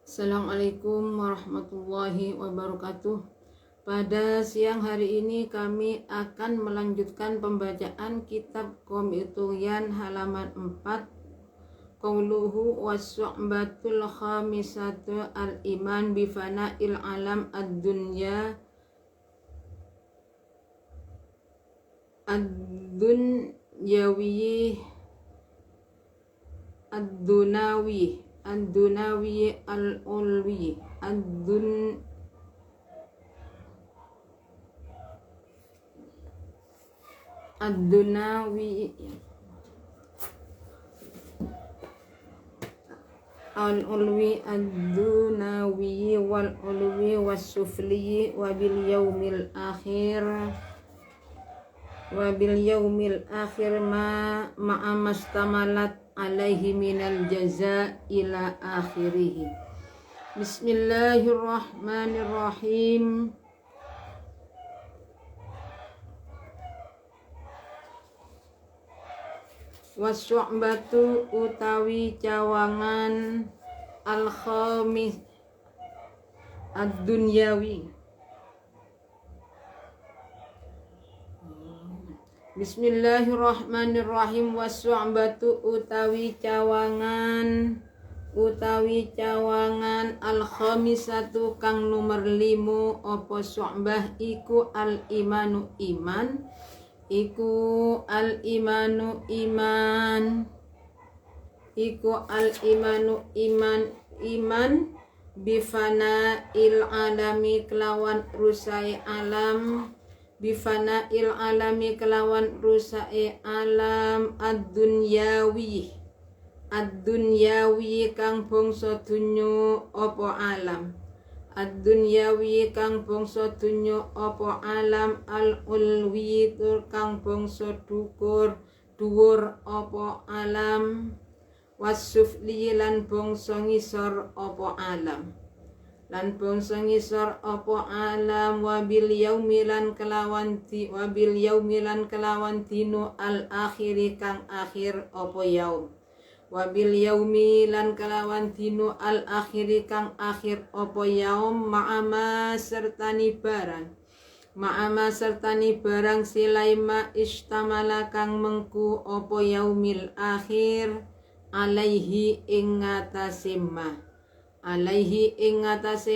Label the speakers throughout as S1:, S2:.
S1: Assalamualaikum warahmatullahi wabarakatuh. Pada siang hari ini kami akan melanjutkan pembacaan kitab Qomil Tughyan halaman 4. Qauluhu was-su'batul khamisatu al-iman bifana'il alam ad-dunya ad-dunyawi ad-dunawi ad-dunawi al-ulwi ad-dunawi al-ulwi ad-dunawi wal-ulwi was-sufli wa bil yaumil akhir ma'a mastamalat alaihi minal jaza ila akhirih. Bismillahirrahmanirrahim. Wasyu'batu utawi cawangan al-khamis ad-dunyawi. Bismillahirrahmanirrahim. Wasyu'batu utawi cawangan al-khamisatu kang nomor 5 apa syu'bah iku al-imanu iman iman bifana il alami kelawan rusai alam bifana il alami kelawan rusai alam ad-dunyawi kang bangsa dunya apa alam ad-dunyawi kang bangsa dunya apa alam al-ulwi kang bangsa dhuwur apa alam wasufli lan bangsa ngisor apa alam wabil yaumi lan kelawan dino al-akhiri kang akhir apa yaum wabil yaumi lan kelawan dino al-akhiri kang akhir apa yaum ma'ama sertani barang silaima istamala kang mengku apa yaumil akhir alaihi ing ngatasé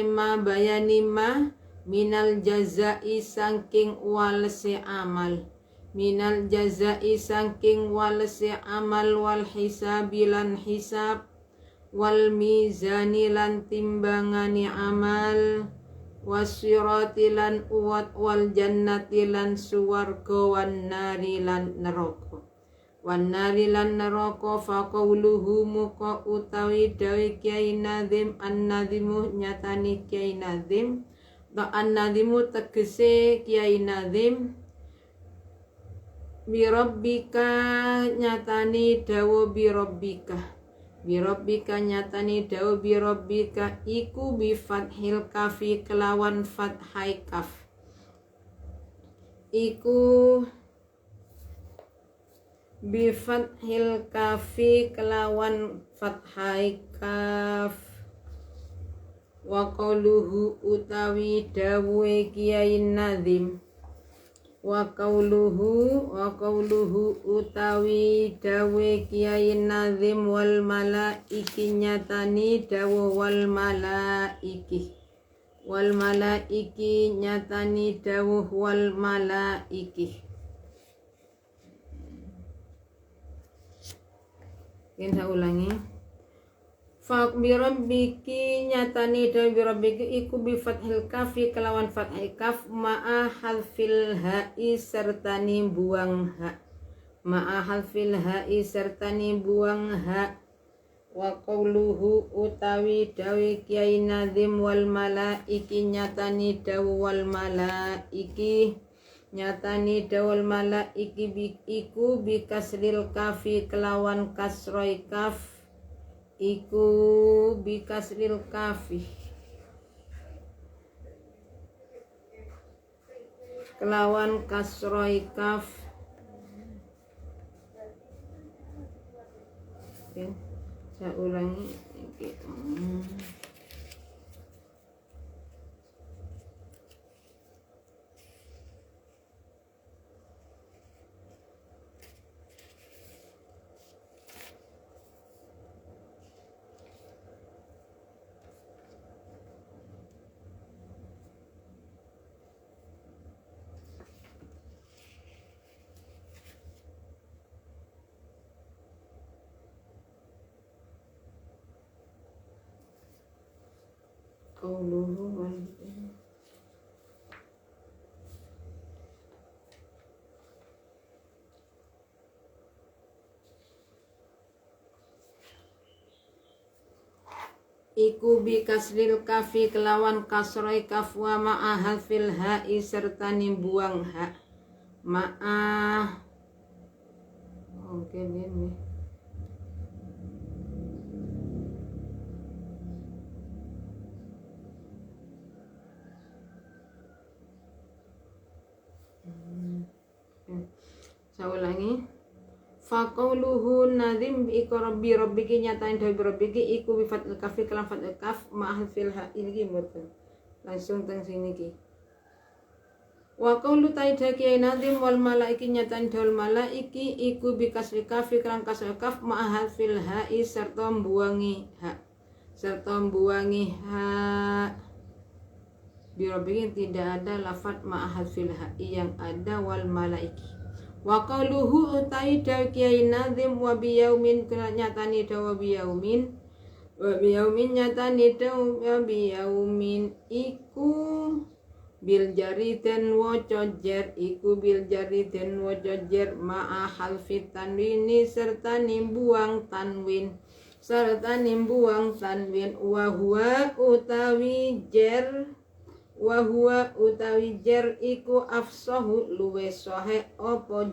S1: ma bayani ma minal jazai saking walese amal wal hisabi lan hisab wal mizani lan timbangani amal wasirati lan uwat wal jannati lan suwarga wan nari lan neraka faqauluhu muka utawi dawi Kiai Nazim an-Nazimu nyatani Kiai Nazim an-Nazimu tegese Kiai Nazim birabbika nyatani dawa birabbika nyatani dawa birabbika iku bi fathil kafi kelawan fathai kaf bi fathil kafi kelawan fathai kaf wa qauluhu utawi dawuhe Kiai Nazim wa qauluhu utawi dawuhe Kiai Nazim wal malaiki nyatani dawuh wal malaiki nyatani dawuh wal malaiki. Saya ulangi. Fa bi rabbiki nyatani dawi bi rabbiki iku bi fathil kafi kelawan fathai kaf ma'a halfil ha'i sertani buang ha wa qauluhu utawi dawi Kiai Nazim wal malaiki nyatani dawu wal malaiki nyatani dawal malaiki iku bi kasril kafi kelawan kasroi kaf kelawan kasroi kaf Oke, saya ulangi. qauluhu wal iku bi kasril kafi kelawan kasroi kaf wa ma'a hadfil ha'i serta nimbuang ha ma'a oke ini saya ulangi. Faqauluhu nazim bi rabbi rabbiki nyatain dari rabbiki iku bi fathil kafi kalam fathil kaf ma'al fil ha ini mboten langsung teng sini ki. Wa qaulu taida ki nazim wal malaiki nyatain dal malaiki iku bi kasri kafi kalam kasri kaf ma'al fil ha serta mbuangi ha bi rabbiki tidak ada lafaz ma'al fil ha yang ada wal malaiki. Wa qauluhu utai daw kiai nazim wa biyaumin nyatani daw wa biyaumin nyatani daw wa biyaumin iku bil jari den waca jer iku bil jari den waca jer ma'a halfi tanwini serta nimbuang tanwin wa huwa utawi jer wa huwa utawi jer iku afsahu luwe sohe opo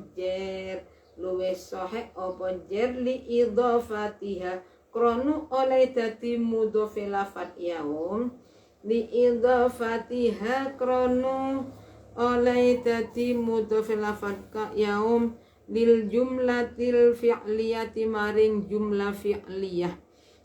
S1: jer li idhofatiha kronu oleh dadi mudhofe lafat yaum li idhofatiha kronu oleh dadi mudhofe lafat yaum lil jumlatil fi'liyati maring jumlah fi'liyah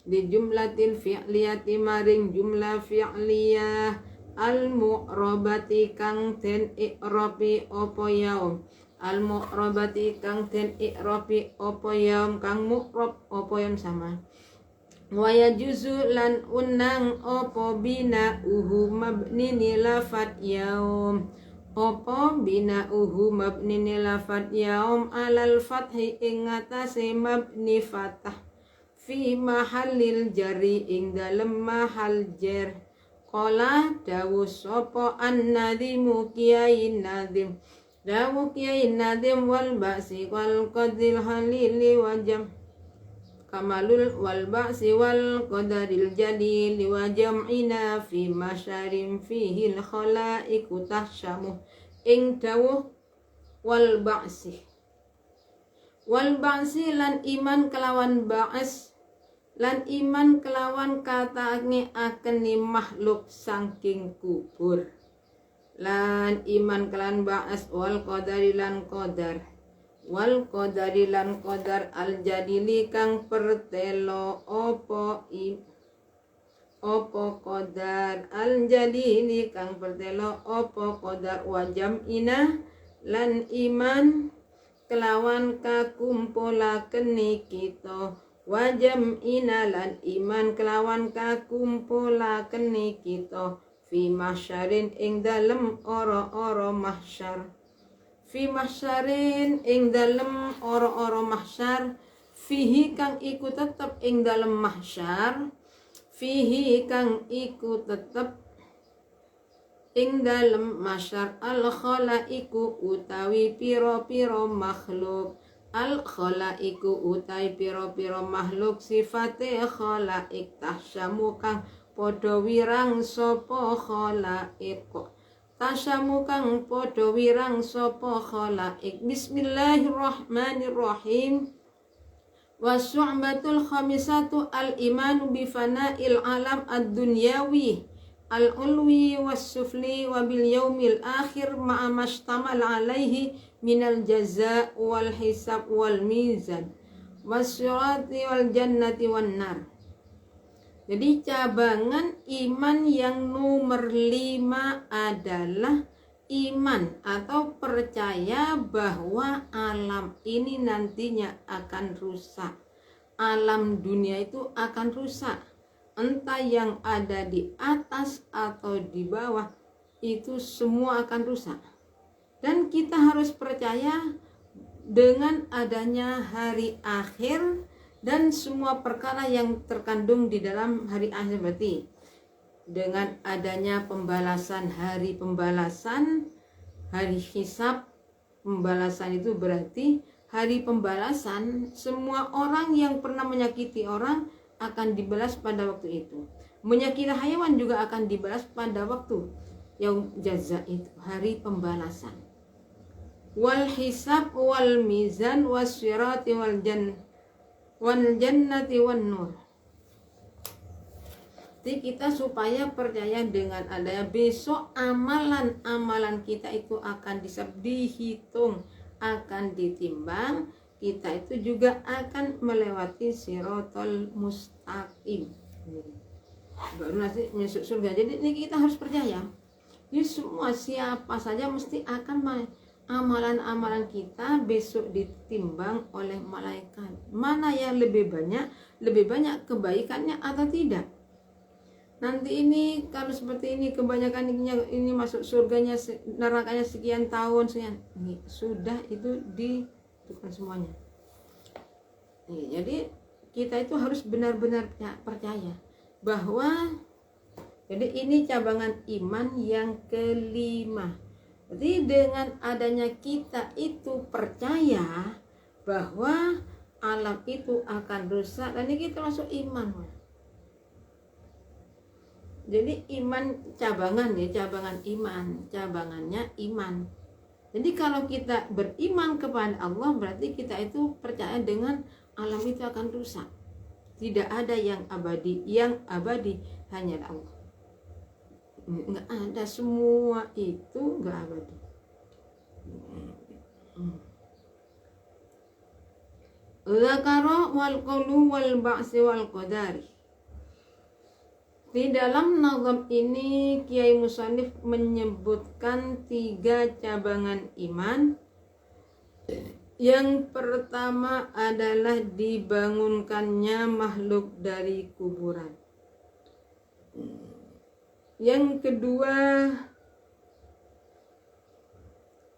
S1: di jumlatil fi'liyati maring jumlah fi'liyah al mu'rabati kang den i'rabi apa yaum al mu'rabati kang den i'rabi apa yaum kang mu'rab apa yaum sama wa yajuzu lan unang apa bina uhu mabni lafat yaum apa bina uhu mabni lafat yaum alal fathi ing atase mabni fathah fi mahallil jari ing dalem mahal jar. Qala dawu sapa an-nadzimu kiai nadzim dawu kiai nadzim wal ba'si wal qadil halili wajam kamalul wal ba'si wal qadaril jadil wa jam'ina fi masyarin fihi al khalaiqu tahsyamu ing dawuh wal ba'si lan iman kelawan ba'as lan iman kelawan katane akeni makhluk saking kubur lan iman kelan ba'as wal qadari lan qadar al jadili kang pertelo opo qadar al jadili kang pertelo opo qadar wajam ina lan iman kelawan kakumpulaken kita wajam inalan iman kelawan kakumpulaken kita fi mahsyarin ing dalem ora-ora mahsyar fihi kang iku tetep ing dalem mahsyar al khalaiqu utawi pira-pira makhluk al khalaiqu utai pira-pira makhluk sifate khalaik tahsyamu kang padha wirang sapa khalaik bismillahirrahmanirrahim wasyu'batul khamisatu al imanu bi fana'il alam ad-dunyawi al-ulwi was-sufli wa bil yaumil akhir ma'a mashtamal alaihi minal jaza wal hisab wal mizan wasyirati wal jannati wan nar. Jadi cabangan iman yang nomor 5 adalah iman atau percaya bahwa alam ini nantinya akan rusak. Alam dunia itu akan rusak. Entah yang ada di atas atau di bawah, itu semua akan rusak. Dan kita harus percaya dengan adanya hari akhir dan semua perkara yang terkandung di dalam hari akhir. Berarti dengan adanya pembalasan, hari pembalasan, hari hisab. Pembalasan itu berarti hari pembalasan, semua orang yang pernah menyakiti orang akan dibalas pada waktu itu. Menyakiti hewan juga akan dibalas pada waktu yaum jaza itu, hari pembalasan. Wal hisab wal mizan wasyirati wal jannati wan nur. Jadi kita supaya percaya dengan adanya besok amalan-amalan kita itu akan dihitung, akan ditimbang, kita itu juga akan melewati sirotol mustaqim. Baru nanti masuk surga. Jadi ini kita harus percaya. Ini semua siapa saja mesti akan amalan-amalan kita besok ditimbang oleh malaikat. Mana yang lebih banyak kebaikannya atau tidak. Nanti ini kalau seperti ini kebanyakan ini masuk surganya, nerakanya sekian tahun sekian. Ini sudah itu ditentukan semuanya. Jadi kita itu harus benar-benar percaya bahwa jadi ini cabangan iman yang kelima. Jadi dengan adanya kita itu percaya bahwa alam itu akan rusak, dan ini kita masuk iman. Jadi iman cabangan cabangannya iman. Jadi kalau kita beriman kepada Allah berarti kita itu percaya dengan alam itu akan rusak. Tidak ada yang abadi hanya Allah. Enggak ada, semua itu enggak abadi. Zakara wal qulu wal ba'si wal qadari. Di dalam nazam ini Kiai Musannif menyebutkan 3 cabangan iman. Yang pertama adalah dibangunkannya makhluk dari kuburan. Yang kedua,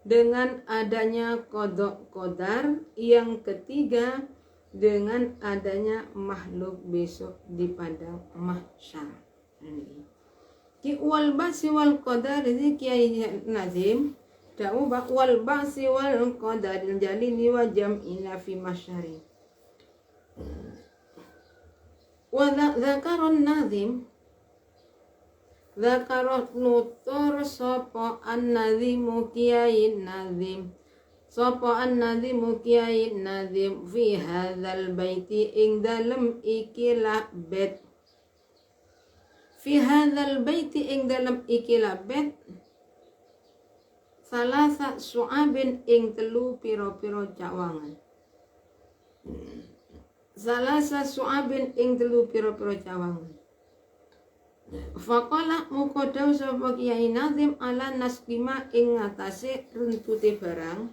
S1: dengan adanya qada qadar. Yang ketiga, dengan adanya makhluk besok di padang mahsyar. Ki wal ba'si wal qadar, ini Kiai Nazim da'u wal ba'si wal qadar jalini wa jam'ina fi masyari. Wa dzakarun nazim, dzakarat nutur sapa an-nazimu Kiai Nazim, sapa an-nazimu Kiai Nazim fi hadzal baiti ing dalem ikilah bait. Fi hadzal baiti ing dalem ikilah bait salasa su'abin ing 3 pira-pira cawangan. Salasa su'abin ing 3 pira-pira cawangan. Faqala muqaddam sapa Kiai Nazim ala naskima ing ngatasé runtute barang.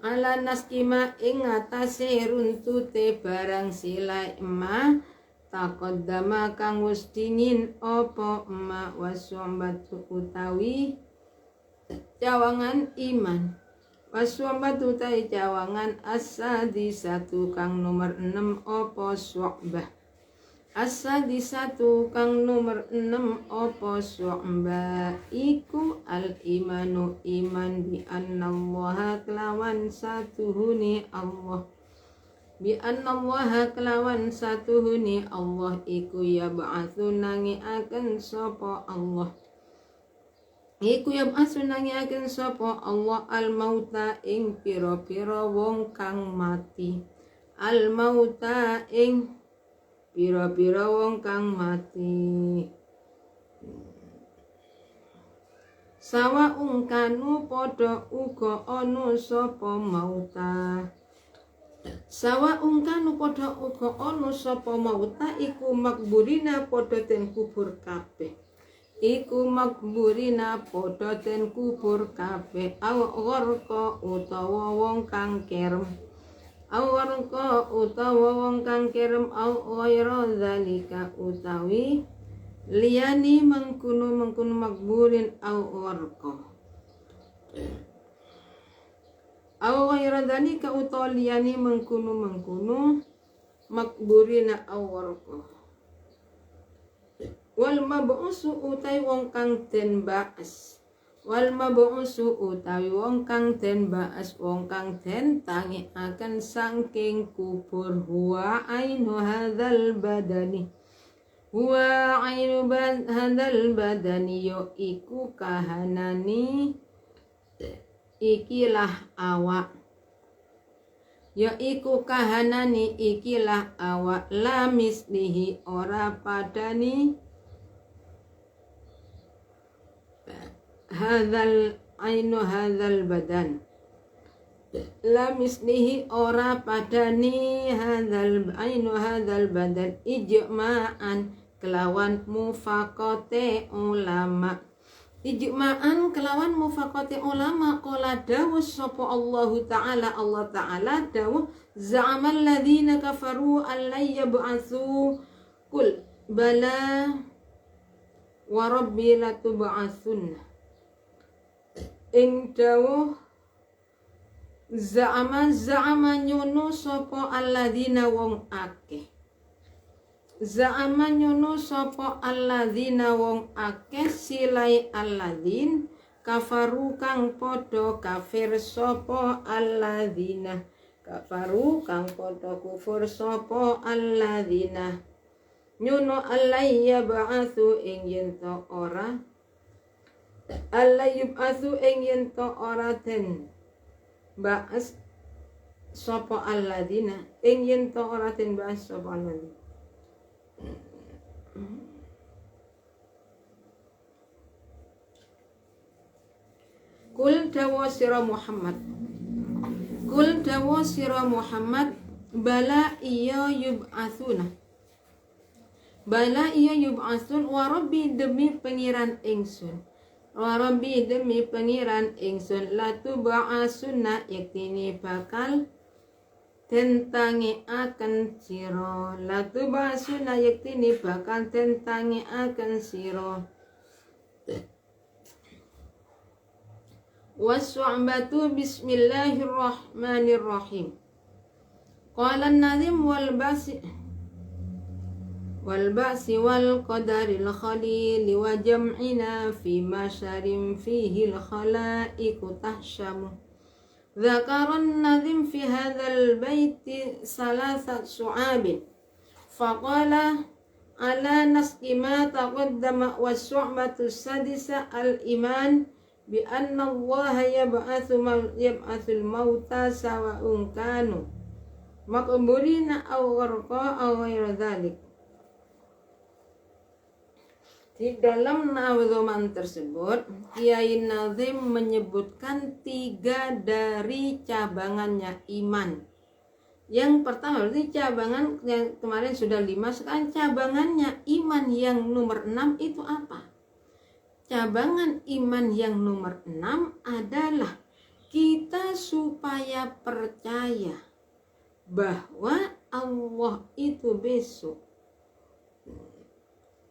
S1: Ala naskima ing ngatasé runtute barang sila emma taqaddama kang wis dingin apa emma waswambatu utawi cawangan iman. Waswambatu utawi cawangan as-sadisatu kang nomor 6 apa syu'bah. As-sadisatu kang nomor 6 apa syu'bah iku al-imanu iman bi annallaha kelawan satuhuni Allah. Bi annallaha kelawan satuhuni Allah iku ya ba'atsu nangiaken sapa Allah. Iku ya ba'atsu nangiaken sapa Allah al-mauta ing pira-pira wong kang mati. Al-mauta ing pira-pira wong kang mati. Sawa ungkanu padha uga ana sapa mauta. Sawa ungkanu padha uga ana sapa mauta iku makburina padha den kubur kabeh. Iku makburina padha den kubur kabeh. Aw gharqa utawa wong kang kerem. Aw gharqa utawa wong kang kerem. Aw ghaira zalika utawi liyani mengkuno makburin aw gharqa. Aw ghaira dzalika utawa liyani mengkuno makburina aw gharqa. Wa wal mab'usu utawi wong kang den ba'as, wal mab'usu utawi wong kang den ba'as, wong kang den tangikaken saking kubur, huwa ainu hadzal badani, huwa ainu hadzal badani, yo iku kahanani ikilah awak, ya iku kahanani ikilah awak, la mislihi ora padani hadzal ainu hadzal badan, la mislihi ora padani hadzal ainu hadzal badan, ijma'an kelawan mufakote ulama, ijma'an kelawan mufakote ulama. Qala dawuh sapa Allah Ta'ala dawuh, za'amal ladzina kafaru alla yab'atsu, kul bala wa rabbi latub'atsunna. Ing dawuh za'ama nyunu sapa alladzina wong akeh, za'ama nyunu sapa alladzina wong akeh, silai alladzin kafaru kang padha kafir sapa alladzina, kafaru kang padha kufur sapa alladzina, nyunu alaiya ba'atsu ing yen to ora, alayub'atsu ing yen to ora den ba'as sapa alladzina, ing yen to ora den ba'as sapa alladzina. Kul dawa sira Muhammad, kul dawa sira Muhammad, bala iya yub'atsuna, bala iya yub'atsun, wa rabbi demi pengiran ingsun, wa rabbi demi pengiran ingsun, latub'atsunna yaktini bakal tentangi akan siro, latub'atsunna yaktini bakal tentangi akan siro. Wassu'batu bismillahirrahmanirrahim. Qala an-nazim wal ba'si wal qadaril khalil wa jam'ina fi masharim fihi al khalaiqu tahshamu. Dzakara an-nazim fi hadzal baiti salasat su'abin faqala ala nasqi ma taqaddama. Was-su'batu sadisa al-iman bi anna Allah yab'atsul mauta sawa'un kanu maqburina aw gharqa aw ghairu dzalik. Di dalam nadzuman tersebut, Kiai Nazim menyebutkan 3 dari cabangannya iman. Yang pertama berarti cabangan yang kemarin sudah 5, sekarang cabangannya iman yang nomor 6 itu apa? Cabangan iman yang nomor 6 adalah kita supaya percaya bahwa Allah itu besok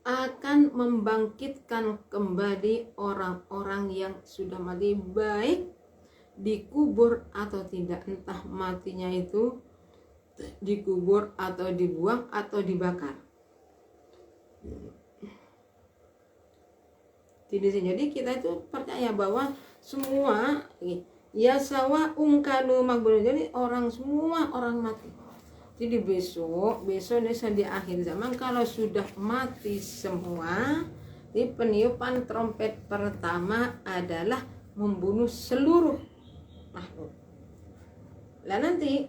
S1: akan membangkitkan kembali orang-orang yang sudah mati, baik dikubur atau tidak, entah matinya itu dikubur atau dibuang atau dibakar. Jadi kita itu percaya bahwa semua ya sawa ungkanu makbul, jadi orang semua orang mati. Jadi besok di akhir zaman kalau sudah mati semua, di peniupan trompet pertama adalah membunuh seluruh makhluk. Lah nanti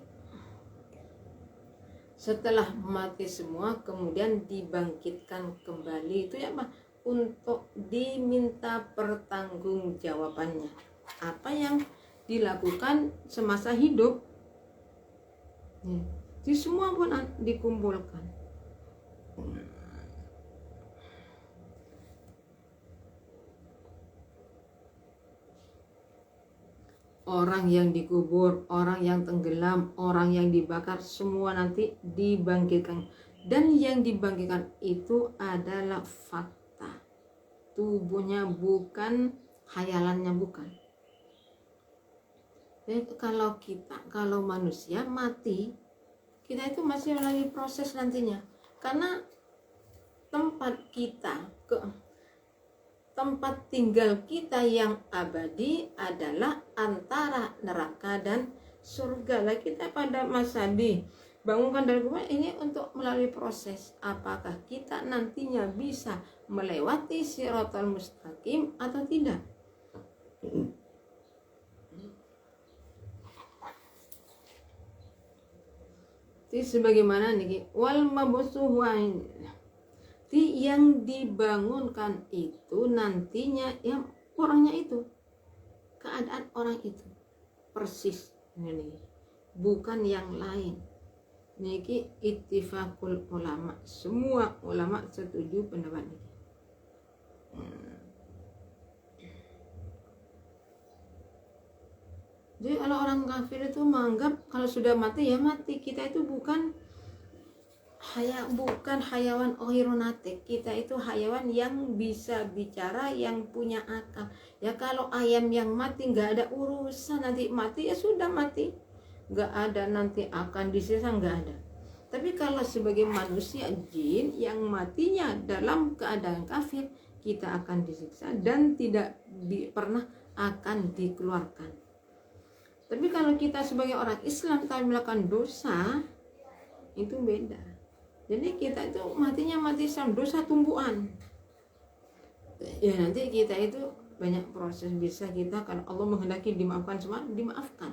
S1: setelah mati semua kemudian dibangkitkan kembali, itu ya Pak, untuk diminta pertanggungjawabannya apa yang dilakukan semasa hidup. Di semua pun dikumpulkan. Orang yang dikubur, orang yang tenggelam, orang yang dibakar, semua nanti dibangkitkan. Dan yang dibangkitkan itu adalah fakta. Tubuhnya bukan, khayalannya bukan. Jadi kalau manusia mati, kita itu masih lagi proses nantinya. Karena tempat kita, tempat tinggal kita yang abadi adalah antara neraka dan surga. Lah kita pada masa dibangunkan dari kubur ini untuk melalui proses apakah kita nantinya bisa melewati Shiratal Mustaqim atau tidak. Jadi sebagaimana niki wal mabsuhu yang dibangunkan itu nantinya yang orangnya itu, keadaan orang itu persis ini, bukan yang lain. Niki ittifaqul ulama, semua ulama setuju pendapat ini. Jadi kalau orang kafir itu menganggap kalau sudah mati ya mati, kita itu bukan hayawan ohironatik, kita itu hayawan yang bisa bicara, yang punya akal. Ya kalau ayam yang mati nggak ada urusan, nanti mati ya sudah mati, nggak ada nanti akan disiksa, nggak ada. Tapi kalau sebagai manusia jin yang matinya dalam keadaan kafir, kita akan disiksa dan tidak pernah akan dikeluarkan. Tapi kalau kita sebagai orang Islam tapi melakukan dosa, itu beda. Jadi kita itu matinya mati Islam, dosa tumbuhan. Ya nanti kita itu banyak proses, bisa kita kalau Allah menghendaki dimaafkan semua, dimaafkan.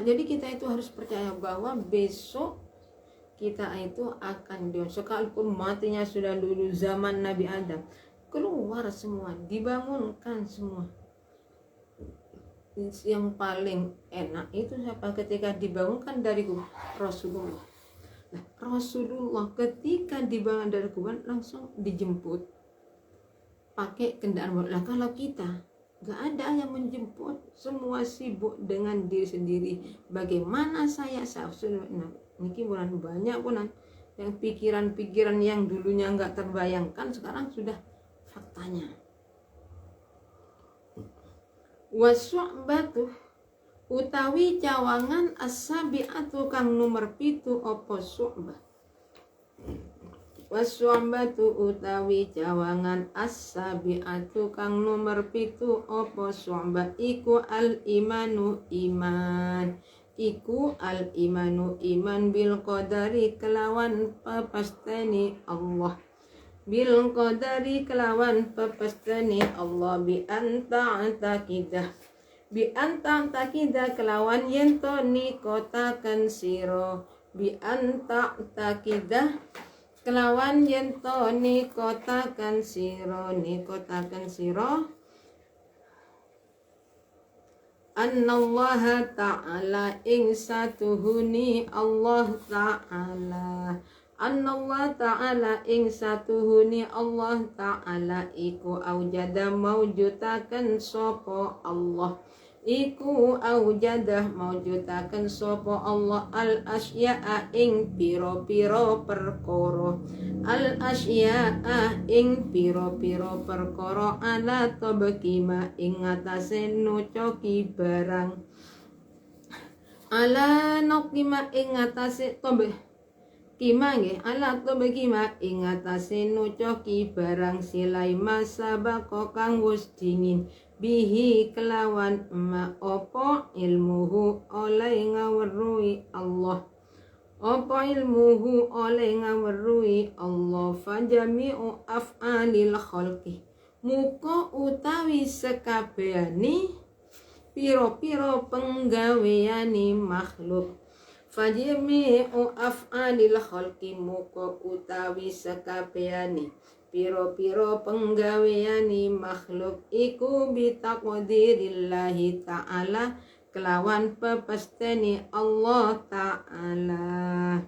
S1: Jadi kita itu harus percaya bahwa besok kita itu akan sekalipun matinya sudah dulu zaman Nabi Adam, keluar semua, dibangunkan semua. Yang paling enak itu siapa? Ketika dibangunkan dari kubur, Rasulullah. Nah, Rasulullah ketika dibangun dari kubur langsung dijemput pakai kendaraan baru. Nah, kalau kita nggak ada yang menjemput, semua sibuk dengan diri sendiri. Bagaimana saya niki bulan banyak pun yang pikiran-pikiran yang dulunya nggak terbayangkan sekarang sudah faktanya. Wasu'batu utawi cawangan as-sabi'atu kang nomor 7 apa su'bah. Wasu'batu utawi cawangan as-sabi'atu kang nomor 7 apa su'bah iku al-imanu iman. Iku al-imanu iman bil qadari kelawan pepasteni Allah. Bil qadari kelawan pepasteni Allah bi anta takidah. Bi anta takidah kelawan yento nikotakan siro. Bi anta takidah kelawan yento nikotakan siro. Nikotakan siro Annallaha ta'ala ing satuhuni Allah ta'ala. Annallah ta'ala ing satuhuni Allah ta'ala iku aujada maujutakan sopo Allah. Iku aujadah maujutakan sopo Allah al-asya'a ing piro-piro perkoro. Al-asya'a ing piro-piro perkoro ala tobekima ing atase nucoki barang. Ala nokima ing atase kima nggih ala tobekima ing atase nucoki barang silai masa bako kang wis dingin bihi kelawan ma opo ilmuhu oleh ngaweruhi Allah. Apa ilmuhu oleh ngaweruhi Allah fajami'u af'alil khalqi muka utawi sekabehane piro-piro penggaweane makhluk. Fajami'u af'alil khalqi muka utawi sekabehane piro-piro penggaweane makhluk iku bitaqdirillahi ta'ala kelawan pepesteni Allah ta'ala.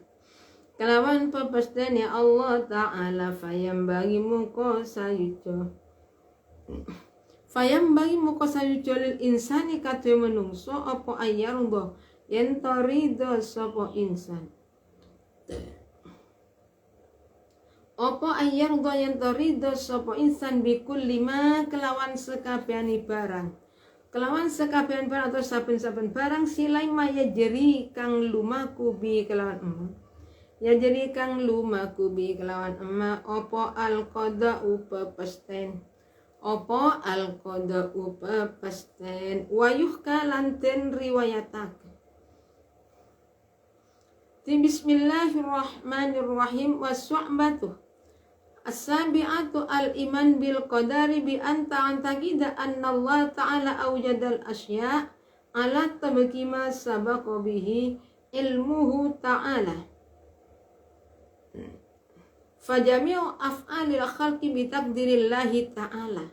S1: Kelawan pepesteni Allah ta'ala fayam bagi muka sayujo. Fayam bagi muka sayujo lil insani kate menungso apa ayardo yen torido sapa insan. Apa ayar doyan torido sopo insan bikul lima kelawan sekabehane barang. kelawan sekabehan barang atau saben-saben barang silai maya jeri kang lumaku bi kelawan ya jadi kang lumaku bi kelawan opo al qada pepesten opo al qada pepesten wayuh kalanten riwayatak. Bismillahirrahmanirrahim was-su'batu as-sabi'atu al-iman bil qadari bi anta antaqida anna Allah ta'ala awjadal asya' ala tabqi ma sabaqa bihi ilmuhu ta'ala fajami'u af'alil khalqi bi taqdirillahi ta'ala.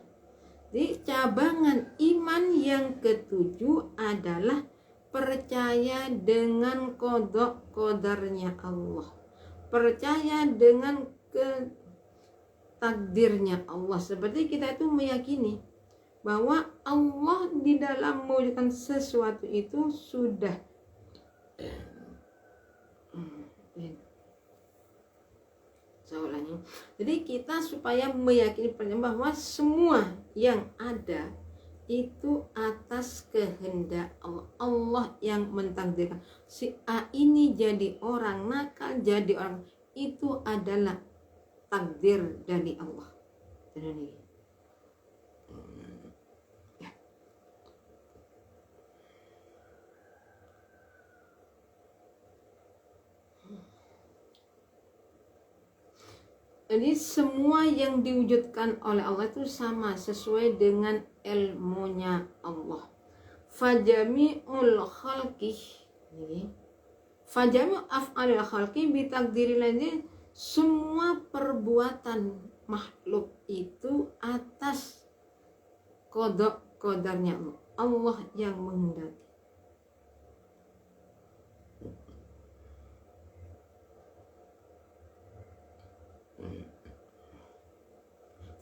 S1: Di cabangan iman yang ketujuh adalah percaya dengan qada qadarnya Allah, percaya dengan takdirnya Allah. Seperti kita itu meyakini bahwa Allah di dalam mewujudkan sesuatu itu sudah jadi kita supaya meyakini bahwa semua yang ada itu atas kehendak Allah. Allah yang mentakdirkan si A ini jadi orang nakal, jadi orang, itu adalah takdir dari Allah. Jadi semua yang diwujudkan oleh Allah itu sama, sesuai dengan ilmunya Allah. Fajami'ul khalqi, fajami'u af'alil khalqi bitakdirillah, semua perbuatan makhluk itu atas qada qadarnya Allah yang menghendaki.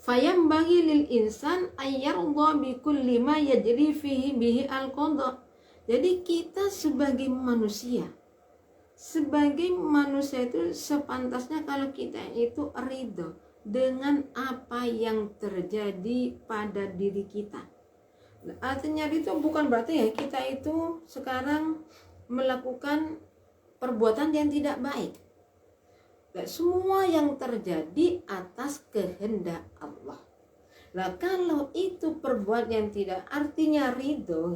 S1: Fayam bagi lil insan ayyarda bi kulli ma yajri fihi bihi al qada. Jadi kita sebagai manusia itu sepantasnya kalau kita itu ridho dengan apa yang terjadi pada diri kita. Artinya itu bukan berarti ya kita itu sekarang melakukan perbuatan yang tidak baik. Semua yang terjadi atas kehendak Allah. Nah kalau itu perbuatan yang tidak, artinya ridho,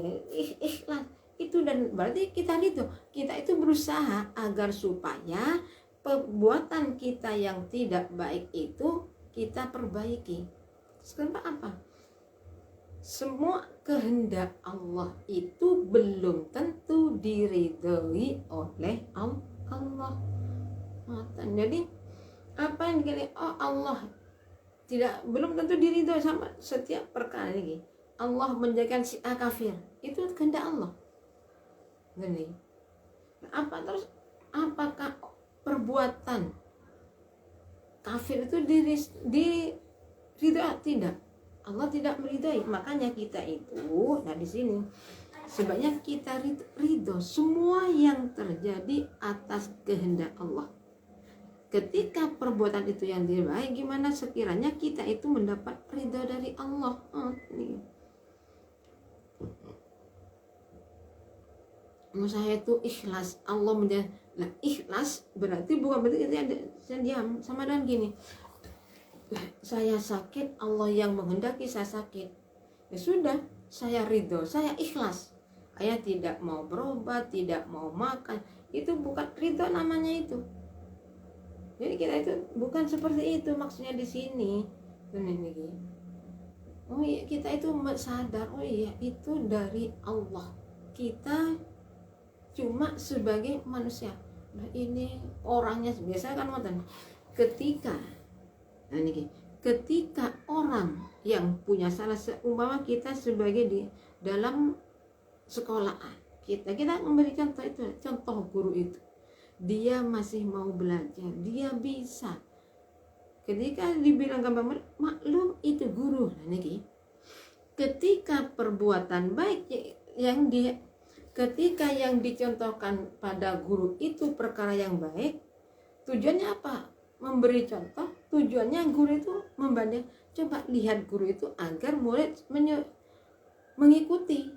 S1: ikhlas itu, dan berarti kita ridho. Kita itu berusaha agar supaya perbuatan kita yang tidak baik itu kita perbaiki. Kenapa apa? Semua kehendak Allah itu belum tentu diridhoi oleh Allah. Jadi apa yang dikatakan Allah belum tentu diridhoi sama setiap perkara lagi. Allah menjadikan si A kafir, itu kehendak Allah. Jadi apakah perbuatan kafir itu diridhoi? Tidak, Allah tidak meridhoi. Makanya kita itu, di sini sebanyak kita ridho semua yang terjadi atas kehendak Allah. Ketika perbuatan itu yang tidak baik, gimana sekiranya kita itu mendapat ridho dari Allah? Saya itu ikhlas, Allah menjadi. Nah, ikhlas berarti bukan berarti kita diam, sama dengan gini. Saya sakit, Allah yang menghendaki saya sakit. Ya sudah, saya ridho, saya ikhlas. Saya tidak mau berobat, tidak mau makan. Itu bukan ridho namanya itu. Jadi kita itu bukan seperti itu maksudnya di sini. Oh iya, kita itu sadar, oh iya itu dari Allah. Kita cuma sebagai manusia. Nah ini orangnya biasa kan ngoten. Ketika orang yang punya salah, seumpama kita sebagai di dalam sekolahan, kita memberikan contoh guru itu. Dia masih mau belajar, dia bisa. Ketika dibilang gampang, maklum itu guru. Ketika perbuatan baik ketika yang dicontohkan pada guru itu perkara yang baik, tujuannya apa? Memberi contoh. Tujuannya guru itu membanding. Coba lihat guru itu agar murid mengikuti.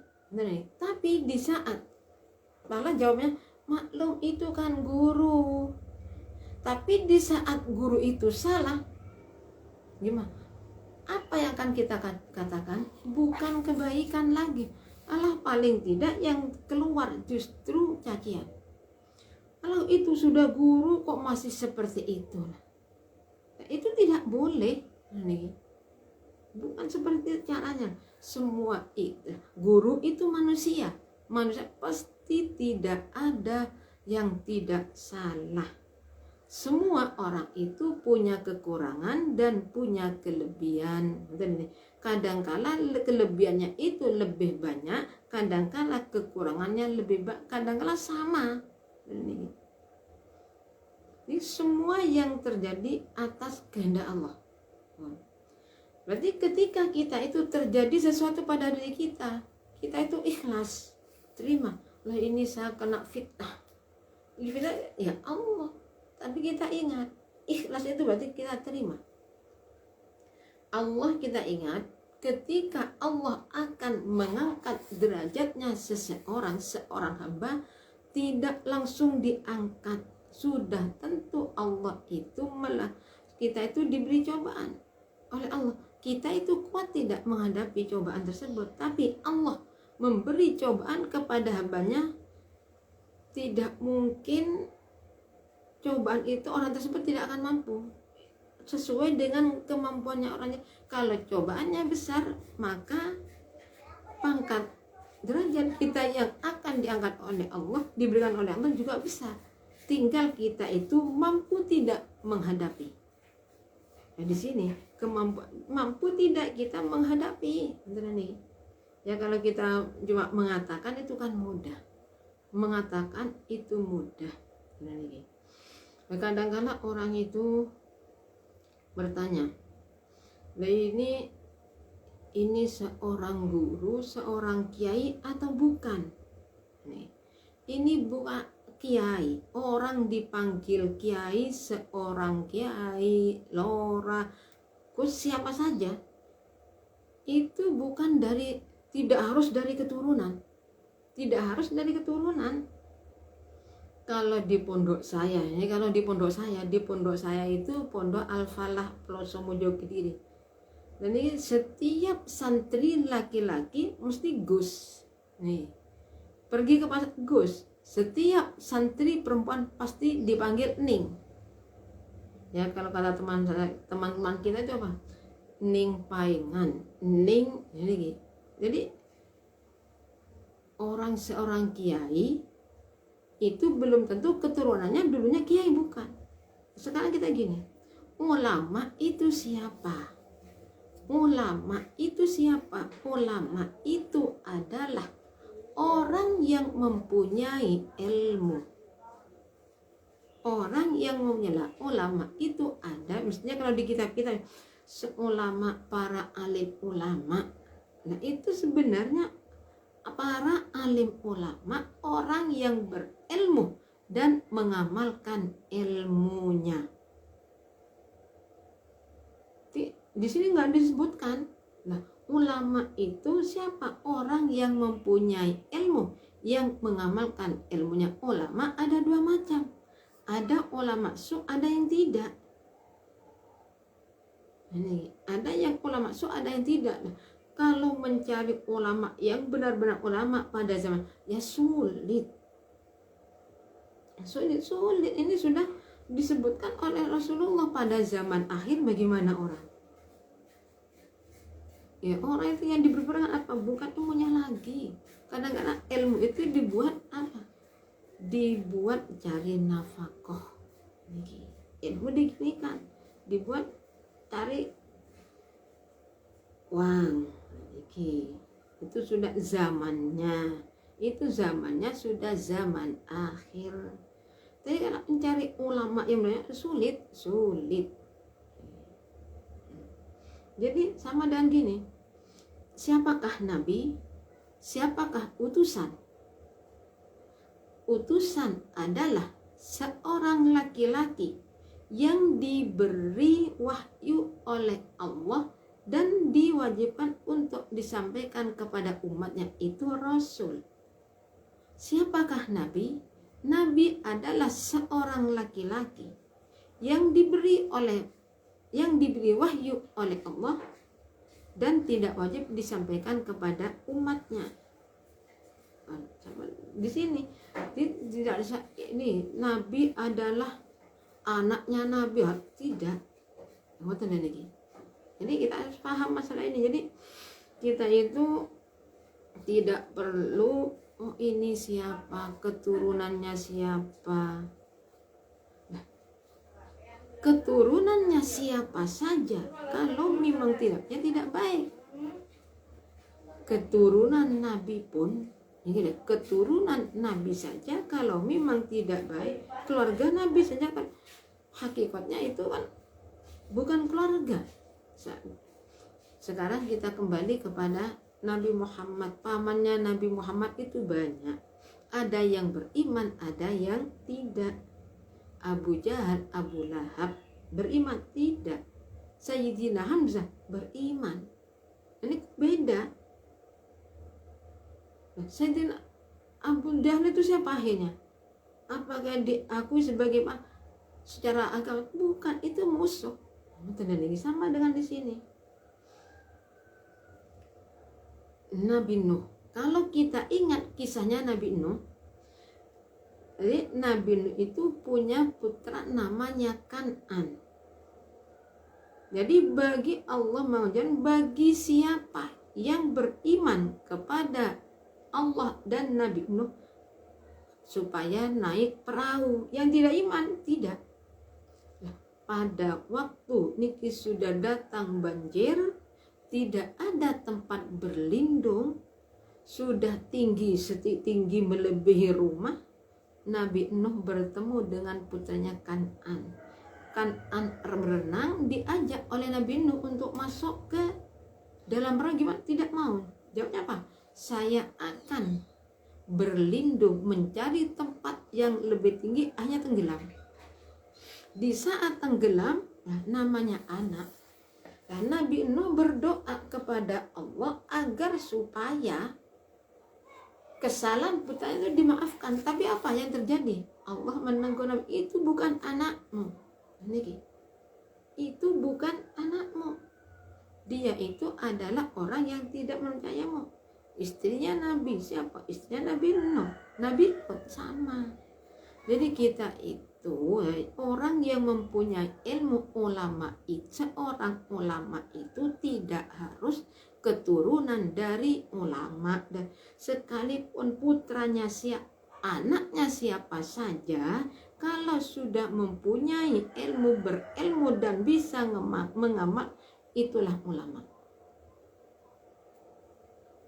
S1: Tapi di saat malah jawabnya, maklum itu kan guru. Tapi di saat guru itu salah, gimana? Apa yang akan kita katakan? Bukan kebaikan lagi. Alah, paling tidak yang keluar justru cacian. Kalau itu sudah guru kok masih seperti itu? Itu tidak boleh. Bukan seperti itu caranya. Semua itu, guru itu manusia. Manusia pasti tidak ada yang tidak salah. Semua orang itu punya kekurangan dan punya kelebihan. Kadangkala kelebihannya itu lebih banyak, kadangkala kekurangannya lebih banyak, kadangkala sama. Ini semua yang terjadi atas kehendak Allah. Berarti ketika kita itu terjadi sesuatu pada diri kita itu ikhlas, terima. Lah ini saya kena fitnah. Fitnah ya Allah. Tapi kita ingat, ikhlas itu berarti kita terima. Allah kita ingat, ketika Allah akan mengangkat derajatnya seorang hamba, tidak langsung diangkat. Sudah tentu Allah itu malah kita itu diberi cobaan oleh Allah. Kita itu kuat tidak menghadapi cobaan tersebut, tapi Allah memberi cobaan kepada hambanya. Tidak mungkin cobaan itu orang tersebut tidak akan mampu sesuai dengan kemampuannya orangnya. Kalau cobaannya besar, maka pangkat derajat kita yang akan diangkat oleh Allah, diberikan oleh Allah juga besar. Tinggal kita itu mampu tidak menghadapi. Nah, di sini mampu tidak kita menghadapi. Ya kalau kita cuma mengatakan itu kan mudah. Mengatakan itu mudah. Kadang-kadang orang itu bertanya, ini seorang guru, seorang kiai atau bukan? Ini bukan kiai, orang dipanggil kiai, seorang kiai, lora, siapa saja, itu bukan dari, tidak harus dari keturunan, Kalau di pondok saya, di pondok saya itu pondok Al-Falah Ploso Mojokidiri. Dan ini setiap santri laki-laki mesti Gus. Pergi ke pasar Gus. Setiap santri perempuan pasti dipanggil Ning. Ya kalau kata teman-teman kita itu apa? Ning Paingan, Ning ini. Jadi seorang kiai itu belum tentu keturunannya dulunya kiai, bukan. Sekarang kita gini, ulama itu siapa? Ulama itu adalah orang yang mempunyai ilmu. Ulama itu ada, misalnya kalau di kitab-kitab seulama, para alim ulama. Nah itu sebenarnya para alim ulama, orang yang berilmu dan mengamalkan ilmunya. Di sini nggak disebutkan. Nah, ulama itu siapa? Orang yang mempunyai ilmu, yang mengamalkan ilmunya. Ulama ada dua macam. Ada ulama ada yang tidak. Ada yang ulama ada yang tidak. Nah, kalau mencari ulama yang benar-benar ulama pada zaman, ya sulit. Ini sudah disebutkan oleh Rasulullah pada zaman akhir bagaimana orang. Ya orang itu yang diberi perangan apa? Bukan ilmunya lagi. Kadang-kadang ilmu itu dibuat apa? Dibuat cari nafkah. Ilmu diginikan, dibuat cari uang. Itu sudah zamannya. Itu zamannya sudah zaman akhir. Tapi kalau mencari ulama yang benar sulit. Jadi sama dengan gini. Siapakah nabi? Siapakah utusan? Utusan adalah seorang laki-laki yang diberi wahyu oleh Allah dan diwajibkan untuk disampaikan kepada umatnya, itu Rasul. Siapakah Nabi? Nabi adalah seorang laki-laki yang diberi wahyu oleh Allah dan tidak wajib disampaikan kepada umatnya. Di sini tidak ini Nabi adalah anaknya Nabi, tidak. Jadi kita harus paham masalah ini. Jadi kita itu tidak perlu ini siapa, keturunannya siapa. Nah, keturunannya siapa saja kalau memang tidak baik. Keturunan Nabi pun, keturunan Nabi saja kalau memang tidak baik, keluarga Nabi saja kan hakikatnya itu kan bukan keluarga. Sekarang kita kembali kepada Nabi Muhammad. Pamannya Nabi Muhammad itu banyak. Ada yang beriman, ada yang tidak. Abu Jahal, Abu Lahab beriman? Tidak. Sayyidina Hamzah beriman. Ini beda. Sayyidina Abu Jahal itu siapa akhirnya? Apakah diakui sebagai secara agama? Bukan, itu musuh. Sama dengan di sini. Nabi Nuh. Kalau kita ingat kisahnya Nabi Nuh, jadi Nabi Nuh itu punya putra namanya Kan'an. Jadi bagi Allah mengajarkan, bagi siapa yang beriman kepada Allah dan Nabi Nuh supaya naik perahu. Yang tidak iman, tidak. Pada waktu niki sudah datang banjir, tidak ada tempat berlindung, sudah tinggi melebihi rumah, Nabi Nuh bertemu dengan putranya Kan'an. Kan'an berenang, diajak oleh Nabi Nuh untuk masuk ke dalam perahu. Gimana? Tidak mau. Jawabnya apa? Saya akan berlindung mencari tempat yang lebih tinggi, hanya tenggelam. Di saat tenggelam, namanya anak, Nabi Nuh berdoa kepada Allah agar supaya kesalahan putranya itu dimaafkan. Tapi apa yang terjadi? Allah menegur Nabi, itu bukan anakmu. Itu bukan anakmu. Dia itu adalah orang yang tidak percayamu. Istrinya Nabi siapa? Istrinya Nabi Nuh. Nabi Nuh sama. Jadi kita itu orang yang mempunyai ilmu ulama, seorang ulama itu tidak harus keturunan dari ulama, dan sekalipun putranya anaknya siapa saja, kalau sudah mempunyai berilmu dan bisa mengamal, itulah ulama.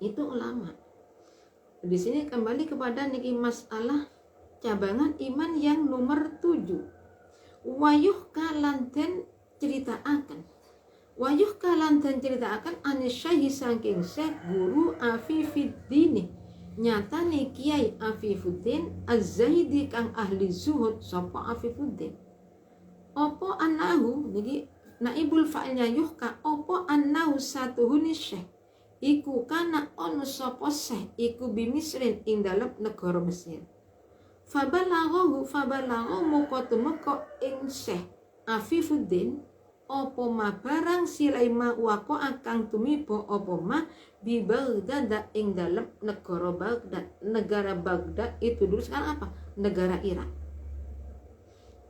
S1: Itu ulama. Di sini kembali kepada niki masalah cabangan iman yang nomor 7. Wayuh kalanten ceritakan. Wayuh kalanten ceritakan anisyahi saking syekh guru Afifuddin. Nyatane Kiai Afifuddin Az-Zahidi kang ahli zuhud sapa Afifuddin. Opo anahu, jadi naibul fa'ilnya yuhka, opo anahu satuhuni syekh. Iku kana ono sapa syekh iku bimisrin ing dalem negara Mesir. Fabalaghu muqatumako ing Syekh Afifuddin opo ma barang silaima wako akang tumibo opo ma bi Baghdad ing dalem negara Baghdad. Negara Baghdad itu dulu sekarang apa? Negara Irak.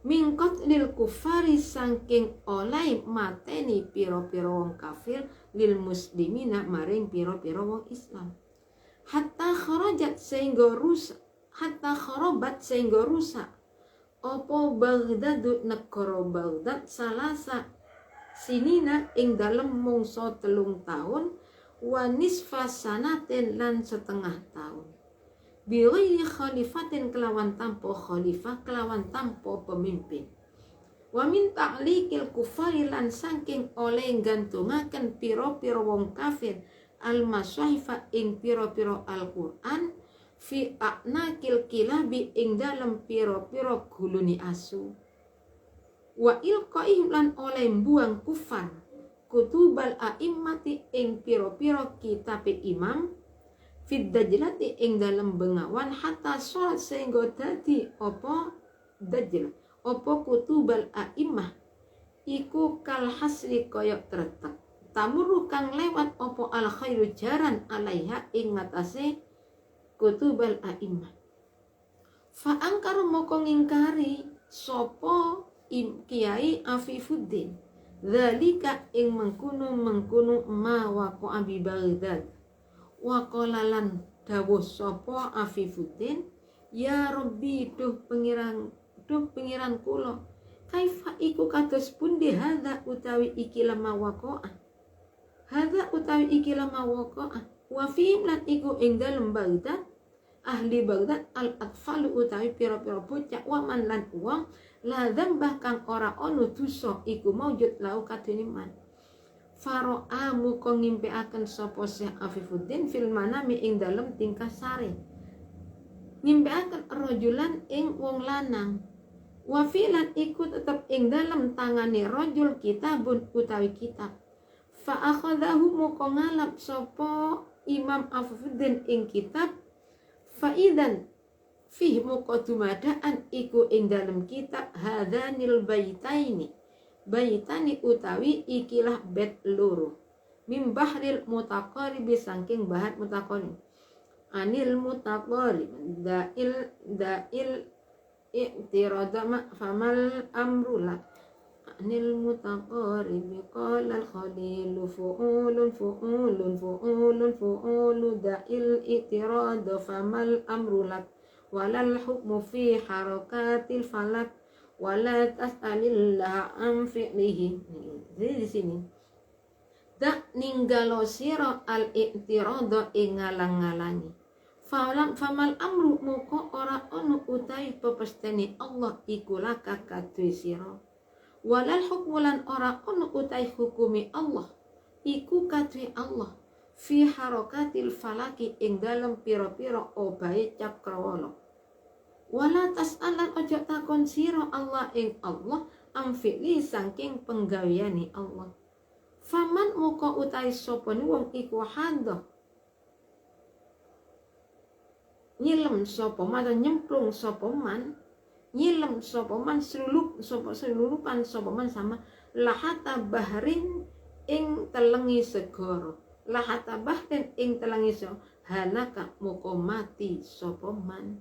S1: Mingkot lil kufari saking oleh mateni piro-piro wong kafir lil muslimina maring piro-piro wong Islam. Hatta kharajat sehingga rusak, hatta kharabat sehingga rusak opo Baghdad negara Baghdad salasa sinina ing dalem mungso 3 tahun wa nisfa sanatin lan setengah tahun biwiri khalifatin kelawan tanpa khalifah, kelawan tanpa pemimpin. Wa min ta'liqil kufari lan saking oleh gantungaken piro-piro wong kafir al-mashahifa ing piro-piro Al-Qur'an fi a'naqil kilabi ing dalem piro-piro guluni asu. Wa ilqaihim lan oleh buang kufar kutubal a'immati ing piro-piro kitab imam fid dajlati ing dalem bengawan hatta sholat sehingga dadi apa dajl apa kutubal a'immah iku kal hasri koyok tertek tamuru kang lewat apa al khairu jaran alaiha ing ngatasé kutubal a'immah fa angkaru moko ngingkari sapa Kiai Afifuddin zalika ing mengkuno ma waqo abi Baghdad wa qalalan dawuh sapa Afifuddin ya Rabbi duh pengiran kula kaifa iku kados pundi hadza utawi iki lama waqa'ah wa fi lan iku ing dalem Baghdad ahli Baghdad al atfalu utawi pira-pira bocah wa man lan wong la dzambah kang ora ono dosa iku maujud lau kadene man faro'a muko ngimpiaken sapa Syekh Afifuddin fil manami ing dalem tingkah sare ngimpiaken rajulan ing wong lanang wa filan iku tetep ing dalem tangane rajul kitabun utawi kitab fa akhadahu muko ngalap sapa Imam Afifuddin ing kitab faidan fih muqaddimadaan iku ing dalam kitab hadanil baitani utawi ikilah bet loro mim bahril mutaqarib saking bahat mutaqarib anil mutaqarib da'il i'tiradama famal amrula anil mutaqarib qala al khalilu fu'ulun da'il i'tirad famal amrulak walal hukmu fi harakatil falak wala tas'alillah an fi'lihi. Jadi di sini dak ninggalo sira al i'tirad ing ngalang-ngalangi famal amru muko ora ono utawi pepesteni Allah iku laka kadhe sira walal hukmu lan ora ono utawi hukumi Allah iku kadhe Allah fi harakatil falaki ing dalem pira-pira obahe cakrawala wala tas'alan ojo takon sira Allah ing Allah amfili saking penggaweane Allah faman muka utawi sapa wong iku hando nyilem sapa man nyemplung sapa man nyilem sapa man selulupan sapa man sama lahata bahrin ing telengi segara lahata bahrin ing telengi segara halaka muka mati sapa man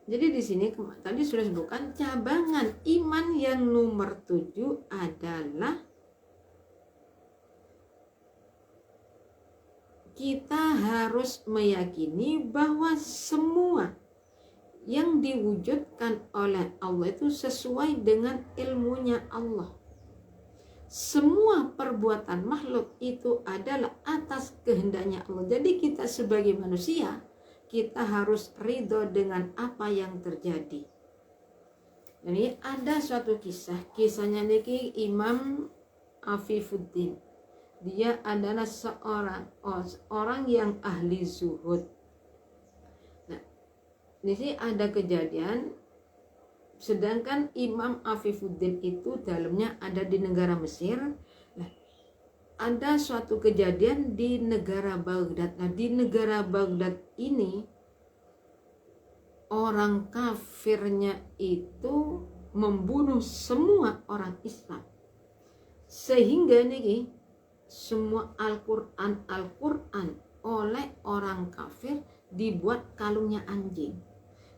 S1: Jadi di sini tadi sudah sebutkan cabangan iman yang nomor 7 adalah kita harus meyakini bahwa semua yang diwujudkan oleh Allah itu sesuai dengan ilmunya Allah. Semua perbuatan makhluk itu adalah atas kehendaknya Allah. Jadi kita sebagai manusia, kita harus ridho dengan apa yang terjadi. Jadi ada suatu kisahnya niki Imam Afifuddin. Dia adalah orang yang ahli zuhud. Nah, di sini ada kejadian. Sedangkan Imam Afifuddin itu dalamnya ada di negara Mesir. Nah, ada suatu kejadian di negara Baghdad. Nah, di negara Baghdad ini orang kafirnya itu membunuh semua orang Islam. Sehingga nih semua Al-Quran oleh orang kafir dibuat kalungnya anjing.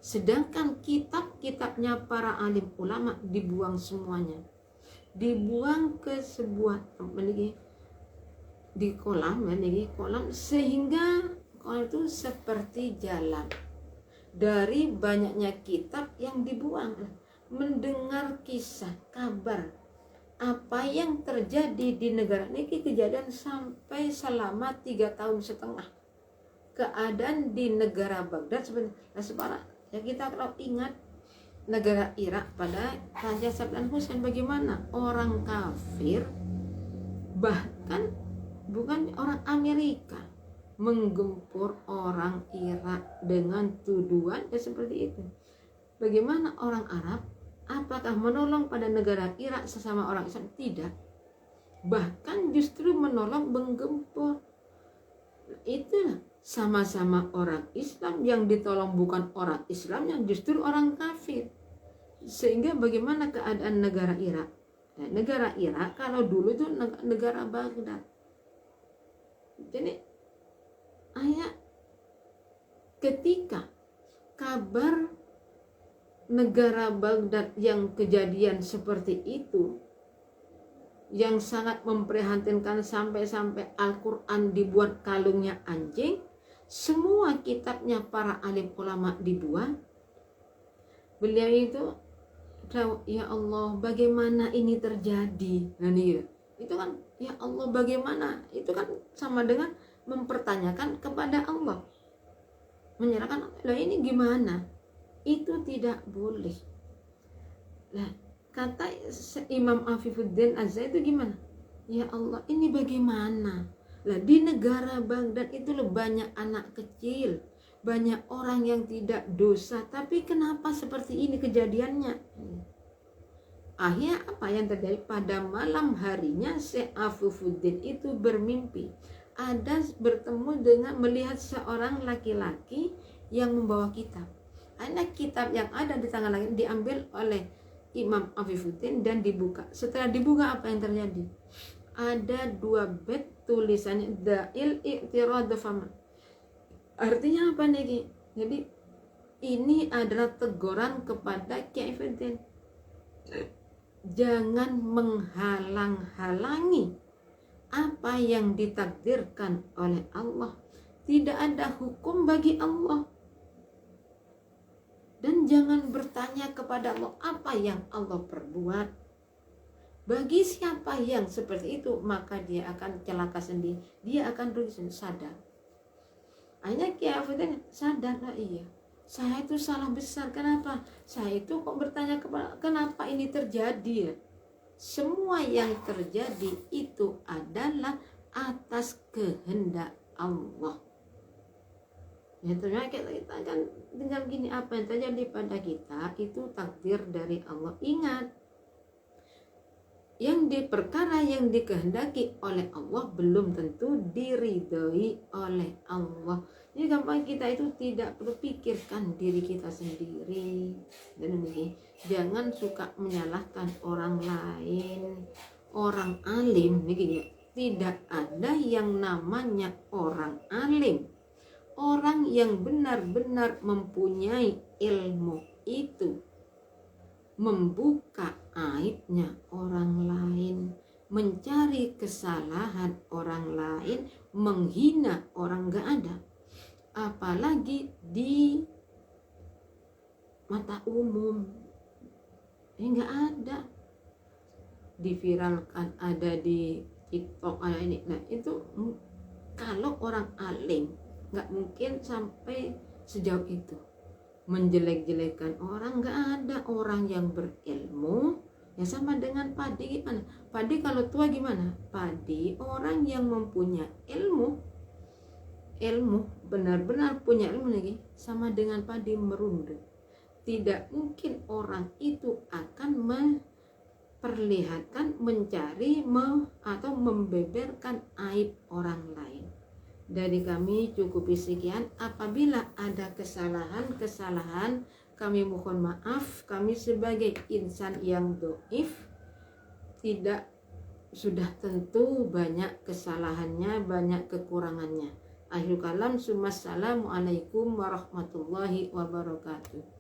S1: Sedangkan kitab-kitabnya para alim ulama dibuang semuanya. Dibuang ke sebuah di kolam sehingga kolam itu seperti jalan. Dari banyaknya kitab yang dibuang, mendengar kisah kabar apa yang terjadi di negara ini, kejadian sampai selama 3,5 tahun. Keadaan di negara Baghdad sebenarnya ya, kita kalau ingat negara Irak pada Raja Saddam Hussein, bagaimana orang kafir, bahkan bukan orang Amerika, menggempur orang Irak dengan tuduhan ya seperti itu. Bagaimana orang Arab Apakah menolong pada negara Irak sesama orang Islam? Tidak. Bahkan justru menolong menggempur. Itulah sama-sama orang Islam, yang ditolong bukan orang Islam, yang justru orang kafir. Sehingga bagaimana keadaan negara Irak? Nah, negara Irak kalau dulu itu negara Baghdad. Jadi ketika kabar negara Baghdad yang kejadian seperti itu, yang sangat memprihatinkan, sampai-sampai Al-Quran dibuat kalungnya anjing, semua kitabnya para alim ulama dibuat. Beliau itu, ya Allah, bagaimana ini terjadi? Nah, itu kan, ya Allah, bagaimana? Itu kan sama dengan mempertanyakan kepada Allah, menyerahkan, lah ini gimana? Itu tidak boleh. Lah, kata Imam Afifuddin Az-Zaid itu gimana? Ya Allah, ini bagaimana? Lah, di negara Baghdad itu banyak anak kecil, banyak orang yang tidak dosa, tapi kenapa seperti ini kejadiannya? Akhirnya apa yang terjadi? Pada malam harinya Syekh Afifuddin itu bermimpi, ada bertemu dengan, melihat seorang laki-laki yang membawa kitab. Akhirnya kitab yang ada di tangan laki diambil oleh Imam Afifuddin dan dibuka. Setelah dibuka, apa yang terjadi? Ada 2 bait tulisannya Da'il I'tirad Faman. Artinya apa nih? Jadi ini adalah teguran kepada Kiai Afifuddin. Jangan menghalang-halangi apa yang ditakdirkan oleh Allah. Tidak ada hukum bagi Allah. Dan jangan bertanya kepada Allah apa yang Allah perbuat. Bagi siapa yang seperti itu, maka dia akan celaka sendiri, dia akan rugi sendiri. Sadar. Hanya Kiai Afifuddin sadar, lah iya, saya itu salah besar. Kenapa? Saya itu kok bertanya kepada kenapa ini terjadi? Semua yang terjadi itu adalah atas kehendak Allah. Ya, ternyata kita akan tinggal gini, apa yang terjadi pada kita itu takdir dari Allah. Ingat, yang perkara yang dikehendaki oleh Allah belum tentu diridhoi oleh Allah. Jadi gampang kita itu tidak perlu pikirkan diri kita sendiri. Dan begini, jangan suka menyalahkan orang lain. Orang alim, begini, tidak ada yang namanya orang alim. Orang yang benar-benar mempunyai ilmu itu membuka aibnya orang lain, mencari kesalahan orang lain, menghina orang gak ada. Apalagi di mata umum, gak ada. Diviralkan, ada di TikTok, ada ini. Nah itu kalau orang alim nggak mungkin sampai sejauh itu menjelek-jelekan orang. Nggak ada. Orang yang berilmu ya sama dengan padi. Gimana padi kalau tua? Gimana padi? Orang yang mempunyai ilmu benar-benar punya ilmu lagi, sama dengan padi merunduk. Tidak mungkin orang itu akan memperlihatkan, mencari atau membeberkan aib orang lain. Dari kami cukup sekian. Apabila ada kesalahan, kami mohon maaf. Kami sebagai insan yang dhaif, tidak, sudah tentu banyak kesalahannya, banyak kekurangannya. Akhir kalam, assalamualaikum warahmatullahi wabarakatuh.